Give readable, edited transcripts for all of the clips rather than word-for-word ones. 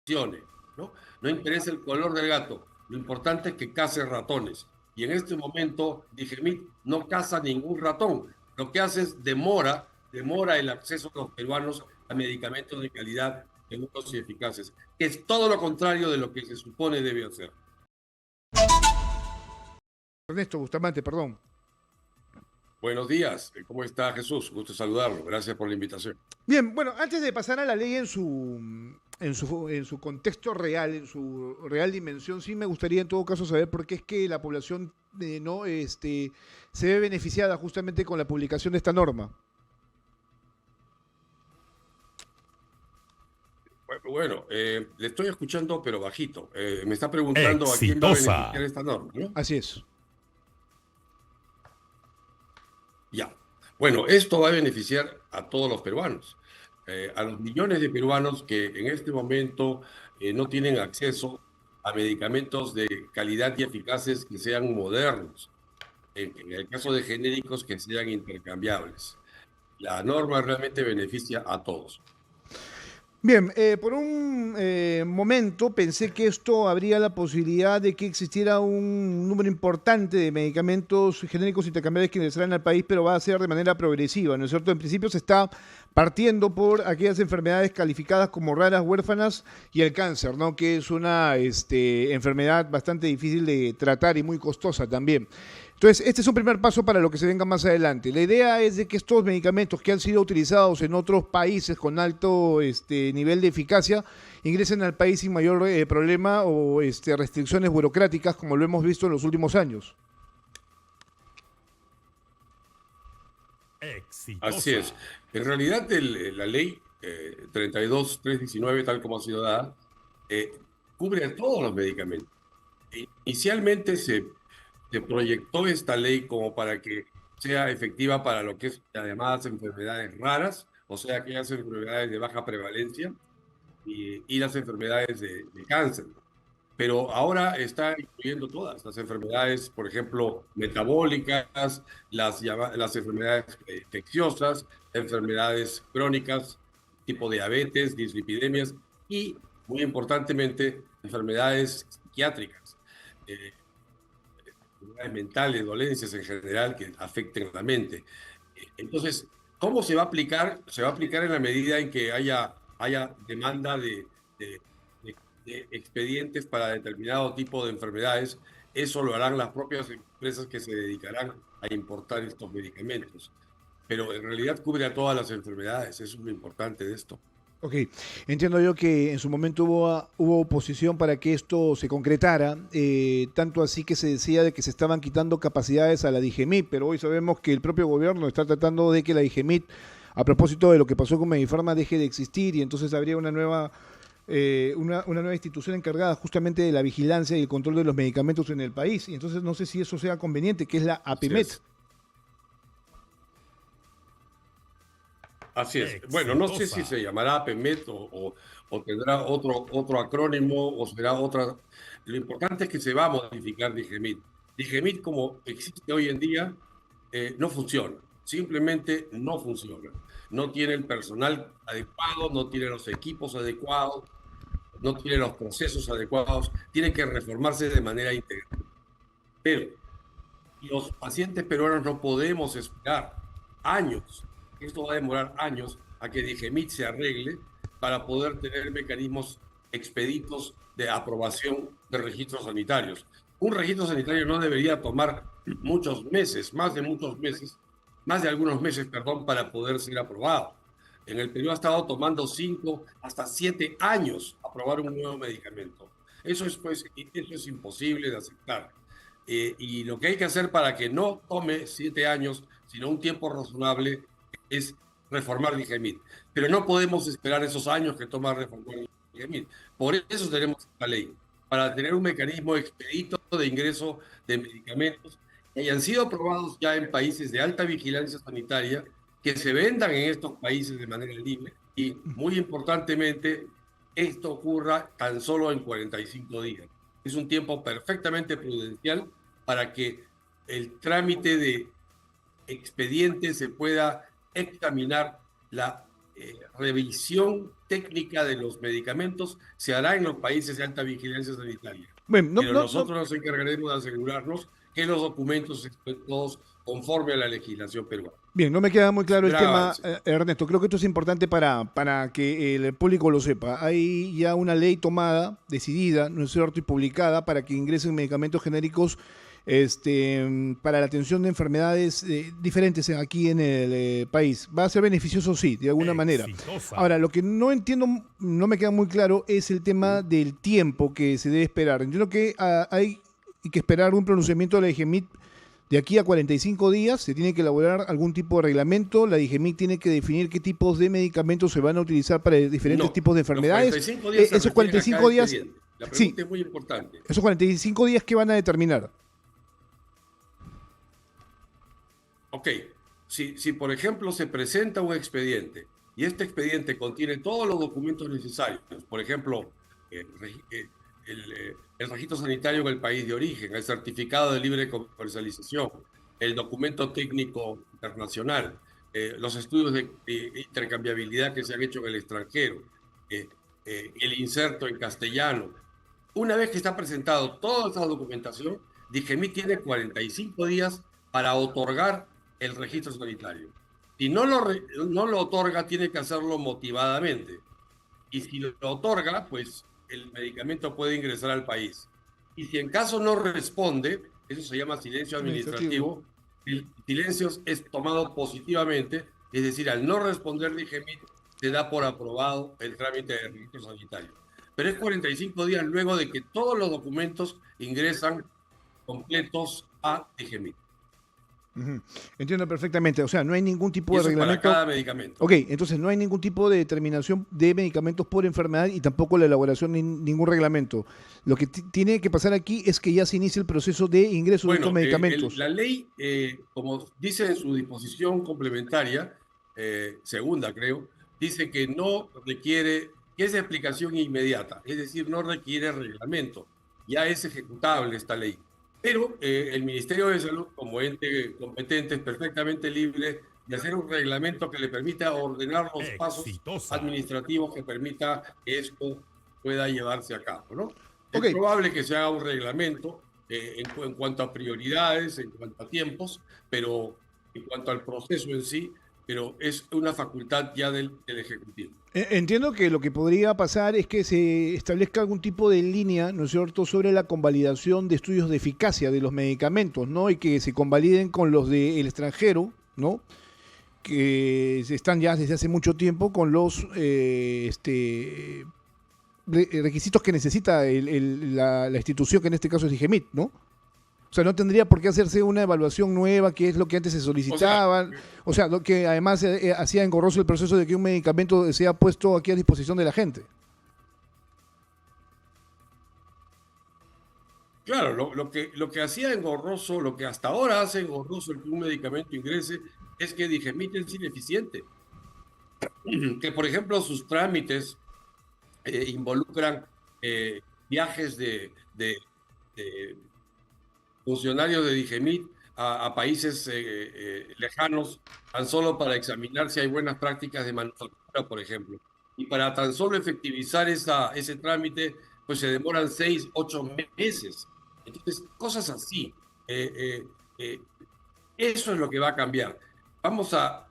funcione, ¿no? No interesa el color del gato, lo importante es que case ratones. Y en este momento, Digemit no caza ningún ratón. Lo que hace es demora el acceso de los peruanos a medicamentos de calidad seguros y eficaces, que es todo lo contrario de lo que se supone debe hacer. Ernesto Bustamante, perdón. Buenos días, ¿cómo está Jesús? Gusto saludarlo, gracias por la invitación. Bien, bueno, antes de pasar a la ley en su contexto real, en su real dimensión, sí me gustaría en todo caso saber por qué es que la población no se ve beneficiada justamente con la publicación de esta norma. Bueno, le estoy escuchando, pero bajito. Me está preguntando a quién va a beneficiar Exitosa. esta norma, ¿no? Así es. Ya. Bueno, esto va a beneficiar a todos los peruanos, a los millones de peruanos que en este momento no tienen acceso a medicamentos de calidad y eficaces que sean modernos, en el caso de genéricos que sean intercambiables. La norma realmente beneficia a todos. Bien, por un momento pensé que esto habría la posibilidad de que existiera un número importante de medicamentos genéricos intercambiables que ingresarán al país, pero va a ser de manera progresiva, ¿no es cierto? En principio se está partiendo por aquellas enfermedades calificadas como raras, huérfanas y el cáncer, ¿no? Que es una enfermedad bastante difícil de tratar y muy costosa también. Entonces, este es un primer paso para lo que se venga más adelante. La idea es de que estos medicamentos que han sido utilizados en otros países con alto nivel de eficacia ingresen al país sin mayor problema o restricciones burocráticas como lo hemos visto en los últimos años. Así es. Exitosa. En realidad, la ley 32.319, tal como ha sido dada, eh, cubre a todos los medicamentos. Inicialmente se proyectó esta ley como para que sea efectiva para lo que es las llamadas enfermedades raras, o sea, aquellas enfermedades de baja prevalencia y las enfermedades de cáncer. Pero ahora está incluyendo todas las enfermedades, por ejemplo, metabólicas, las enfermedades infecciosas, enfermedades crónicas, tipo diabetes, dislipidemias y, muy importantemente, enfermedades psiquiátricas, eh, enfermedades mentales, dolencias en general que afecten a la mente. Entonces, ¿cómo se va a aplicar? Se va a aplicar en la medida en que haya demanda de, de expedientes para determinado tipo de enfermedades. Eso lo harán las propias empresas que se dedicarán a importar estos medicamentos. Pero en realidad cubre a todas las enfermedades. Eso es lo importante de esto. Ok, entiendo yo que en su momento hubo oposición para que esto se concretara, tanto así que se decía de que se estaban quitando capacidades a la DIGEMIT, pero hoy sabemos que el propio gobierno está tratando de que la DIGEMIT, a propósito de lo que pasó con Medifarma, deje de existir y entonces habría una nueva institución encargada justamente de la vigilancia y el control de los medicamentos en el país. Y entonces no sé si eso sea conveniente, que es la Así APIMET. es. Así es. Bueno, no sé si Exitosa. se llamará PEMET o tendrá otro acrónimo o será otra. Lo importante es que se va a modificar Digemit. Digemit, como existe hoy en día, no funciona. Simplemente no funciona. No tiene el personal adecuado, no tiene los equipos adecuados, no tiene los procesos adecuados. Tiene que reformarse de manera integral. Pero los pacientes peruanos no podemos esperar años. Esto va a demorar años a que Digemit se arregle para poder tener mecanismos expeditos de aprobación de registros sanitarios. Un registro sanitario no debería tomar muchos meses, más de algunos meses, perdón, para poder ser aprobado. En el Perú ha estado tomando 5 hasta 7 años aprobar un nuevo medicamento. Eso es imposible de aceptar. Y lo que hay que hacer para que no tome 7 años, sino un tiempo razonable, es reformar Digemit. Pero no podemos esperar esos años que toma reformar Digemit. Por eso tenemos esta ley, para tener un mecanismo expedito de ingreso de medicamentos que hayan sido aprobados ya en países de alta vigilancia sanitaria, que se vendan en estos países de manera libre y, muy importantemente, esto ocurra tan solo en 45 días. Es un tiempo perfectamente prudencial para que el trámite de expediente se pueda examinar la revisión técnica de los medicamentos se hará en los países de alta vigilancia sanitaria. Bueno, Pero nosotros nos encargaremos de asegurarnos que los documentos estén todos conforme a la legislación peruana. Bien, no me queda muy claro el Gran tema, avance. Ernesto. Creo que esto es importante para que el público lo sepa. Hay ya una ley tomada, decidida, ¿no es cierto?, y publicada para que ingresen medicamentos genéricos para la atención de enfermedades diferentes aquí en el país. Va a ser beneficioso, sí, de alguna manera. Ahora, lo que no entiendo, no me queda muy claro, es el tema del tiempo que se debe esperar. Entiendo que hay que esperar un pronunciamiento de la DGMIT de aquí a 45 días. Se tiene que elaborar algún tipo de reglamento. La DGMIT tiene que definir qué tipos de medicamentos se van a utilizar para diferentes tipos de enfermedades. Los 45 días esos 45 días, la pregunta sí, es muy importante. esos 45 días, ¿qué van a determinar? Ok, si por ejemplo se presenta un expediente y este expediente contiene todos los documentos necesarios, por ejemplo, el registro sanitario en el país de origen, el certificado de libre comercialización, el documento técnico internacional, los estudios de intercambiabilidad que se han hecho en el extranjero, el inserto en castellano. Una vez que está presentado toda esa documentación, DIGEMIT tiene 45 días para otorgar el registro sanitario. Si no lo otorga, tiene que hacerlo motivadamente. Y si lo otorga, pues el medicamento puede ingresar al país. Y si en caso no responde, eso se llama silencio administrativo, el silencio es tomado positivamente, es decir, al no responder DIGEMIT, se da por aprobado el trámite de registro sanitario. Pero es 45 días luego de que todos los documentos ingresan completos a DIGEMIT. Entiendo perfectamente. O sea, no hay ningún tipo de reglamento. Para cada medicamento. Ok, entonces no hay ningún tipo de determinación de medicamentos por enfermedad y tampoco la elaboración de ningún reglamento. Lo que tiene que pasar aquí es que ya se inicie el proceso de ingreso de estos medicamentos. La ley, como dice en su disposición complementaria, segunda creo, dice que no requiere, que es de aplicación inmediata, es decir, no requiere reglamento. Ya es ejecutable esta ley. Pero el Ministerio de Salud, como ente competente, es perfectamente libre de hacer un reglamento que le permita ordenar los pasos administrativos que permita que esto pueda llevarse a cabo, ¿no? Okay. Es probable que se haga un reglamento en cuanto a prioridades, en cuanto a tiempos, pero en cuanto al proceso en sí, pero es una facultad ya del Ejecutivo. Entiendo que lo que podría pasar es que se establezca algún tipo de línea, ¿no es cierto?, sobre la convalidación de estudios de eficacia de los medicamentos, ¿no? Y que se convaliden con los del extranjero, ¿no?, que están ya desde hace mucho tiempo con los requisitos que necesita la institución, que en este caso es DIGEMIT, ¿no? O sea, no tendría por qué hacerse una evaluación nueva, que es lo que antes se solicitaba. O sea, lo que además hacía engorroso el proceso de que un medicamento sea puesto aquí a disposición de la gente. Claro, lo que hacía engorroso, lo que hasta ahora hace engorroso el que un medicamento ingrese, es que DIGEMIT es ineficiente. Que, por ejemplo, sus trámites involucran viajes de funcionarios de DIGEMIT a países lejanos, tan solo para examinar si hay buenas prácticas de manufactura, por ejemplo. Y para tan solo efectivizar ese trámite, pues se demoran 6, 8 meses. Entonces, cosas así. Eso es lo que va a cambiar. Vamos a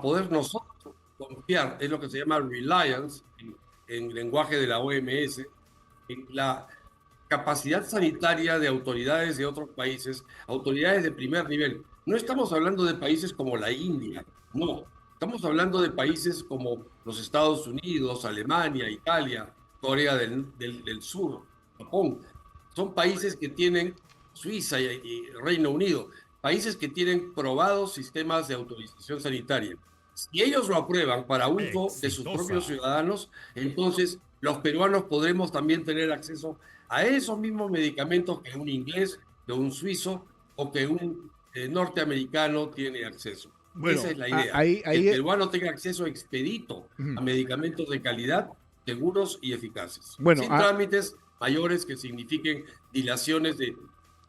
poder nosotros confiar, es lo que se llama reliance, en lenguaje de la OMS, en la capacidad sanitaria de autoridades de otros países, autoridades de primer nivel. No estamos hablando de países como la India, no. Estamos hablando de países como los Estados Unidos, Alemania, Italia, Corea del Sur, Japón. Son países que tienen, Suiza y Reino Unido, países que tienen probados sistemas de autorización sanitaria. Si ellos lo aprueban para uso de sus propios ciudadanos, entonces los peruanos podremos también tener acceso a esos mismos medicamentos que un inglés, que un suizo o que un norteamericano tiene acceso. Bueno, esa es la idea. El peruano tenga acceso expedito a medicamentos de calidad, seguros y eficaces. Bueno, sin trámites mayores que signifiquen dilaciones de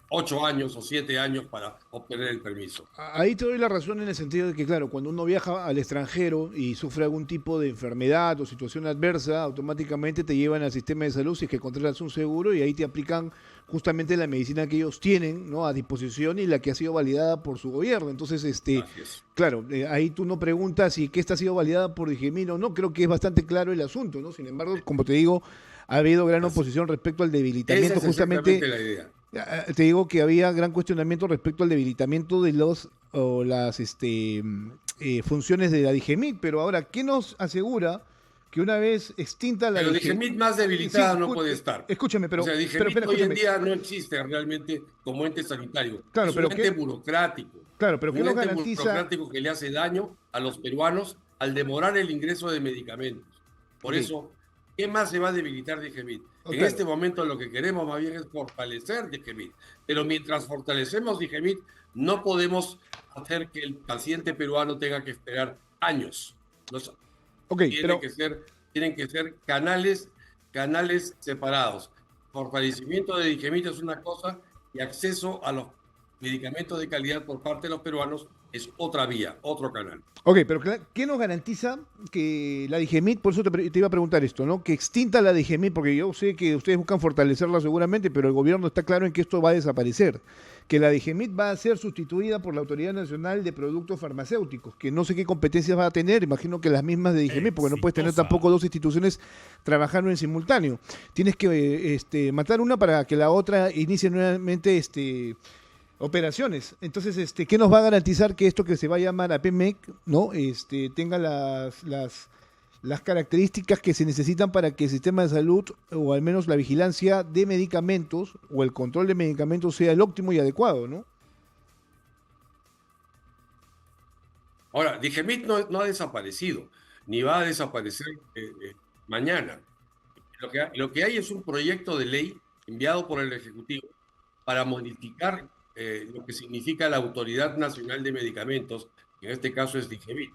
8 años o 7 años para obtener el permiso. Ahí te doy la razón en el sentido de que, claro, cuando uno viaja al extranjero y sufre algún tipo de enfermedad o situación adversa, automáticamente te llevan al sistema de salud si es que contratas un seguro y ahí te aplican justamente la medicina que ellos tienen, ¿no?, a disposición y la que ha sido validada por su gobierno. Entonces, Así es. claro, ahí tú no preguntas si que esta ha sido validada por Digemino o no, creo que es bastante claro el asunto, ¿no? Sin embargo, como te digo, ha habido gran Así. oposición respecto al Esa debilitamiento es exactamente justamente. la idea. Te digo que había gran cuestionamiento respecto al debilitamiento de los o las funciones de la Digemit, pero ahora, ¿qué nos asegura que una vez extinta la Pero Digemit? Digemit más Sí, debilitada no puede estar. escúchame, O sea, pero Digemit espera, hoy en escúchame. día no existe realmente como ente sanitario. Claro, Es un pero ente burocrático. ¿qué Un nos ente garantiza? burocrático que le hace daño a los peruanos al demorar el ingreso de medicamentos. Por Ok, eso, ¿qué más se va a debilitar Digemit? En claro. este momento lo que queremos más bien es fortalecer Digemit. Pero mientras fortalecemos Digemit, no podemos hacer que el paciente peruano tenga que esperar años. Los Ok, tiene que ser, tienen que ser canales separados. Fortalecimiento de Digemit es una cosa y acceso a los medicamentos de calidad por parte de los peruanos es otra vía, otro canal. ok, pero ¿qué nos garantiza que la Digemit, por eso te iba a preguntar esto, ¿no? Que extinta la Digemit, porque yo sé que ustedes buscan fortalecerla seguramente, pero el gobierno está claro en que esto va a desaparecer. Que la Digemit va a ser sustituida por la Autoridad Nacional de Productos Farmacéuticos, que no sé qué competencias va a tener, imagino que las mismas de Digemit, porque no puedes tener tampoco dos instituciones trabajando en simultáneo. Tienes que matar una para que la otra inicie nuevamente operaciones. Entonces, ¿qué nos va a garantizar que esto que se va a llamar APMEC, ¿no? Tenga las características que se necesitan para que el sistema de salud, o al menos la vigilancia de medicamentos, o el control de medicamentos sea el óptimo y adecuado, ¿no? Ahora, Digemit no ha desaparecido, ni va a desaparecer mañana. Lo que hay es un proyecto de ley enviado por el Ejecutivo para modificar lo que significa la Autoridad Nacional de Medicamentos, que en este caso es Digemit.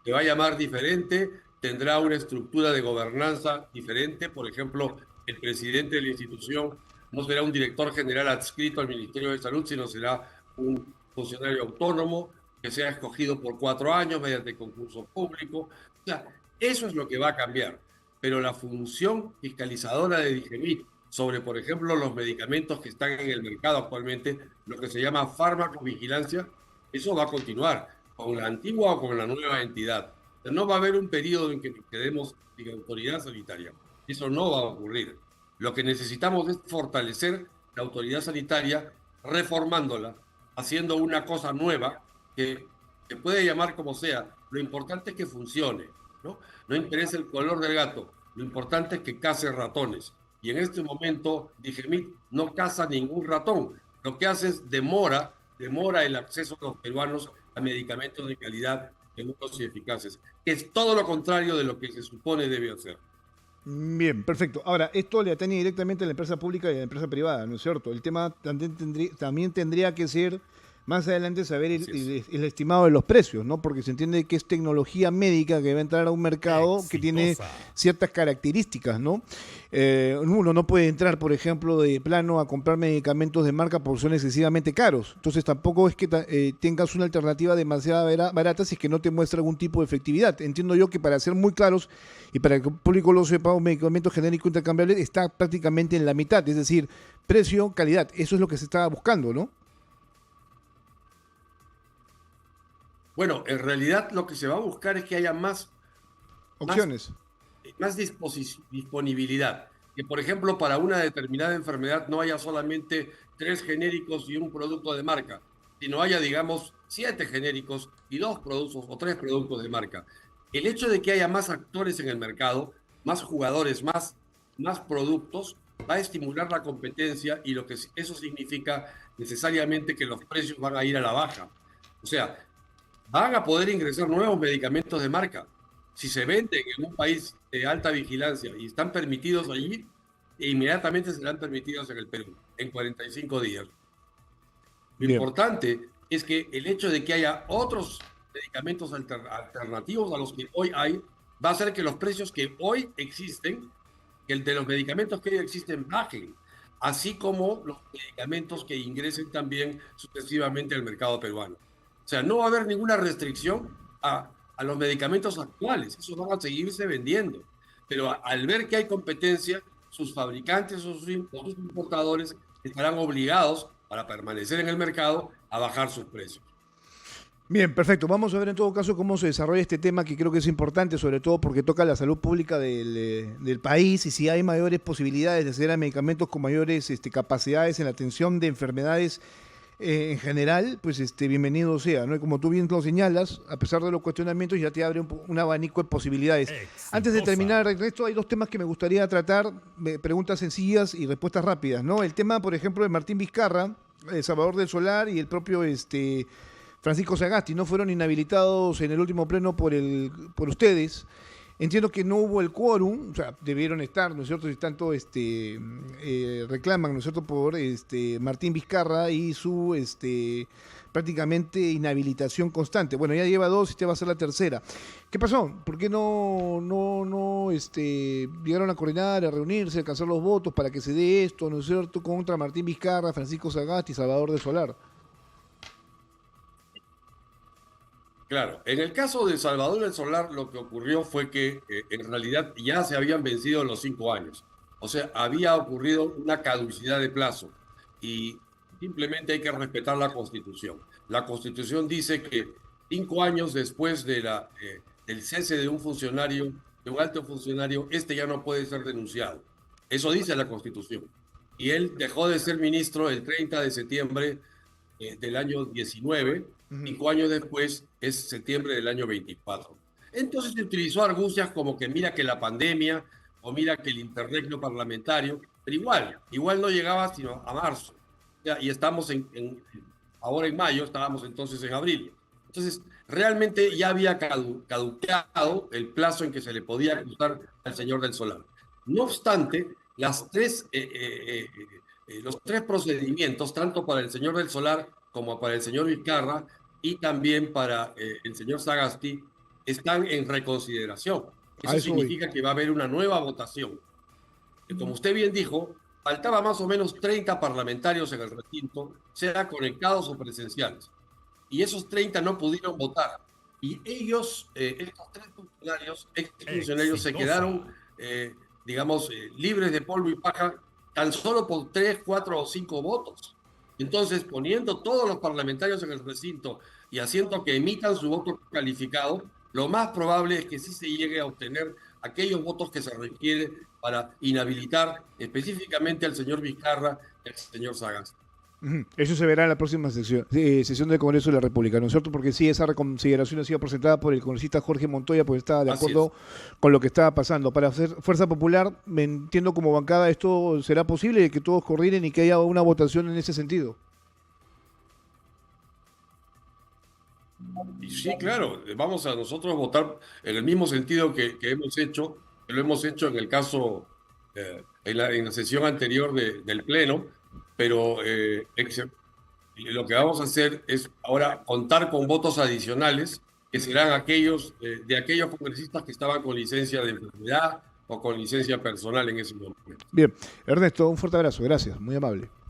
Se va a llamar diferente, tendrá una estructura de gobernanza diferente. Por ejemplo, el presidente de la institución no será un director general adscrito al Ministerio de Salud, sino será un funcionario autónomo que sea escogido por 4 años mediante concurso público. O sea, eso es lo que va a cambiar. Pero la función fiscalizadora de Digemit sobre, por ejemplo, los medicamentos que están en el mercado actualmente, lo que se llama farmacovigilancia, eso va a continuar con la antigua o con la nueva entidad. O sea, no va a haber un periodo en que quedemos sin autoridad sanitaria. Eso no va a ocurrir. Lo que necesitamos es fortalecer la autoridad sanitaria, reformándola, haciendo una cosa nueva que se puede llamar como sea. Lo importante es que funcione, ¿no? No interesa el color del gato, lo importante es que case ratones. Y en este momento, Digemit no caza ningún ratón. Lo que hace es demora el acceso de los peruanos a medicamentos de calidad, seguros y eficaces, que es todo lo contrario de lo que se supone debe hacer. Bien, perfecto. Ahora, esto le atañe directamente a la empresa pública y a la empresa privada, ¿no es cierto? El tema también tendría que ser más adelante saber Así es. el estimado de los precios, ¿no? Porque se entiende que es tecnología médica que va a entrar a un mercado que tiene ciertas características, ¿no? Uno no puede entrar, por ejemplo, de plano a comprar medicamentos de marca porque son excesivamente caros. Entonces tampoco es que tengas una alternativa demasiado barata si es que no te muestra algún tipo de efectividad. Entiendo yo que, para ser muy claros y para que el público lo sepa, un medicamento genérico intercambiable está prácticamente en la mitad, es decir, precio, calidad. Eso es lo que se estaba buscando, ¿no? Bueno, en realidad lo que se va a buscar es que haya más, Opciones. más disponibilidad. Que, por ejemplo, para una determinada enfermedad no haya solamente 3 genéricos y un producto de marca, sino haya, digamos, 7 genéricos y 2 productos o 3 productos de marca. El hecho de que haya más actores en el mercado, más jugadores, más productos, va a estimular la competencia, y lo que eso significa necesariamente que los precios van a ir a la baja. O sea, van a poder ingresar nuevos medicamentos de marca. Si se venden en un país de alta vigilancia y están permitidos allí, inmediatamente serán permitidos en el Perú, en 45 días. Lo Bien. importante es que el hecho de que haya otros medicamentos alternativos a los que hoy hay, va a hacer que los precios que hoy existen, que el de los medicamentos que hoy existen, bajen. así como los medicamentos que ingresen también sucesivamente al mercado peruano. O sea, no va a haber ninguna restricción a los medicamentos actuales, esos van a seguirse vendiendo, pero al ver que hay competencia, sus fabricantes o sus importadores estarán obligados, para permanecer en el mercado, a bajar sus precios. Bien, perfecto. Vamos a ver en todo caso cómo se desarrolla este tema que creo que es importante, sobre todo porque toca la salud pública del país y si hay mayores posibilidades de acceder a medicamentos con mayores capacidades en la atención de enfermedades en general, pues bienvenido sea, ¿no? Y como tú bien lo señalas, a pesar de los cuestionamientos, ya te abre un abanico de posibilidades. Antes de Exitosa. terminar, Ernesto, hay dos temas que me gustaría tratar, preguntas sencillas y respuestas rápidas, ¿no? El tema, por ejemplo, de Martín Vizcarra, Salvador del Solar y el propio Francisco Sagasti, no fueron inhabilitados en el último pleno por ustedes. Entiendo que no hubo el quórum, o sea, debieron estar, ¿no es cierto? Si tanto reclaman, ¿no es cierto?, por Martín Vizcarra y su prácticamente inhabilitación constante. Bueno, ya lleva dos, esta va a ser la tercera. ¿Qué pasó? ¿Por qué no llegaron a coordinar, a reunirse, a alcanzar los votos para que se dé esto, ¿no es cierto?, contra Martín Vizcarra, Francisco Sagasti y Salvador de Solar. Claro, en el caso de Salvador del Solar, lo que ocurrió fue que en realidad ya se habían vencido los 5 años. O sea, había ocurrido una caducidad de plazo y simplemente hay que respetar la Constitución. La Constitución dice que 5 años después del cese de un funcionario, de un alto funcionario, este ya no puede ser denunciado. Eso dice la Constitución. Y él dejó de ser ministro el 30 de septiembre del año 19. Ujú. 5 años después es septiembre del año 24. Entonces se utilizó argucias como que mira que la pandemia o mira que el interregno parlamentario, pero igual no llegaba sino a marzo. Ya, y estamos ahora en mayo, estábamos entonces en abril. Entonces, realmente ya había caducado el plazo en que se le podía acusar al señor del Solar. No obstante, los tres procedimientos, tanto para el señor del Solar como para el señor Vizcarra y también para el señor Sagasti, están en reconsideración. A Eso eso voy. significa que va a haber una nueva votación. Que como usted bien dijo, faltaba más o menos 30 parlamentarios en el recinto, sea conectados o presenciales. Y esos 30 no pudieron votar. Y ellos, estos tres funcionarios, exfuncionarios, se quedaron, Exitosa. digamos, libres de polvo y paja tan solo por 3, 4 o 5 votos. Entonces, poniendo todos los parlamentarios en el recinto y haciendo que emitan su voto calificado, lo más probable es que sí se llegue a obtener aquellos votos que se requieren para inhabilitar específicamente al señor Vizcarra y al señor Sagasti. Ujú. Eso se verá en la próxima sesión del Congreso de la República, ¿no es cierto? Porque sí, esa reconsideración ha sido presentada por el congresista Jorge Montoya, pues estaba de Así es. acuerdo con lo que estaba pasando. Para hacer Fuerza Popular, me entiendo como bancada, ¿esto será posible que todos coordinen y que haya una votación en ese sentido? Y sí, claro, vamos a nosotros votar en el mismo sentido que hemos hecho, que lo hemos hecho en el caso, en la sesión anterior del Pleno, pero lo que vamos a hacer es ahora contar con votos adicionales, que serán aquellos de aquellos congresistas que estaban con licencia de enfermedad o con licencia personal en ese momento. Bien, Ernesto, un fuerte abrazo, gracias, muy amable.